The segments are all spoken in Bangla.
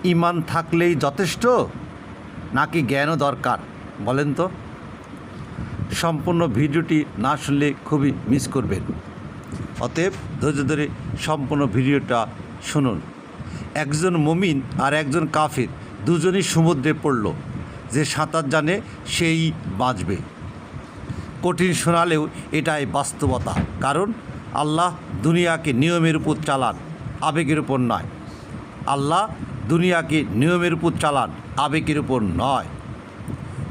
ঈমান থাকলেই যথেষ্ট নাকি জ্ঞানও দরকার বলেন তো? সম্পূর্ণ ভিডিওটি না শুনলে খুবই মিস করবেন। অতএব ধৈর্য ধরে সম্পূর্ণ ভিডিওটা শুনুন। একজন মুমিন আর একজন কাফির দুজনই সমুদ্রে পড়ল। যে সাঁতার জানে সেই বাঁচবে। কঠিন শোনালেও এটাই বাস্তবতা। কারণ আল্লাহ দুনিয়াকে নিয়মের উপর চালান, আবেগের উপর নয়। আল্লাহ দুনিয়াকে নিয়মের উপর চালান, আবেগের উপর নয়।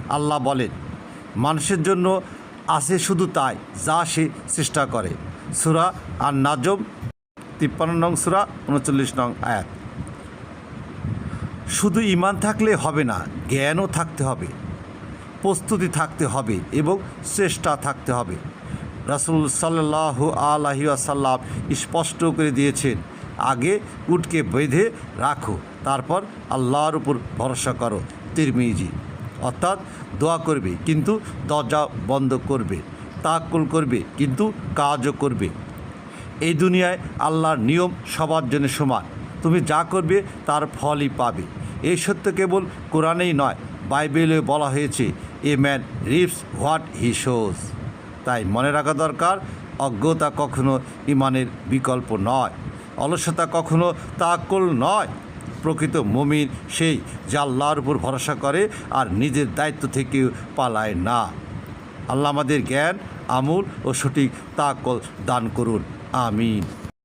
আল্লাহ বলেন, মানুষের জন্য আছে শুধু তাই যা সে চেষ্টা করে। সূরা আন-নাজম 53 নং সূরা 39 নং আয়াত। শুধু ঈমান থাকলে হবে না, জ্ঞানও থাকতে হবে, প্রস্তুতি থাকতে হবে এবং চেষ্টা থাকতে হবে। রাসূল সাল্লাল্লাহু আলাইহি ওয়াসাল্লাম স্পষ্ট করে দিয়েছেন, আগে উটকে বেঁধে রাখো, তারপর আল্লাহর উপর ভরসা করো। তিরমিজি। অর্থাৎ দোয়া করবে কিন্তু দরজা বন্ধ করবে, তাওয়াক্কুল করবে কিন্তু কাজও করবে। এই দুনিয়ায় আল্লাহর নিয়ম সবার জন্য সমান। তুমি যা করবে তার ফলই পাবে। এই সত্য কেবল কোরআনেই নয়, বাইবেলে বলা হয়েছে, a man ribs what he shows. তাই মনে রাখা দরকার, অজ্ঞতা কখনো ঈমানের বিকল্প নয়, অলসতা কখনো তাওয়াক্কুল নয়। প্রকৃত মুমিন সেই যে আল্লাহর উপর ভরসা করে আর নিজের দায়িত্ব থেকেও পালায় না। আল্লাহ আমাদের জ্ঞান, আমল ও সঠিক তাওয়াক্কুল দান করুন। আমিন।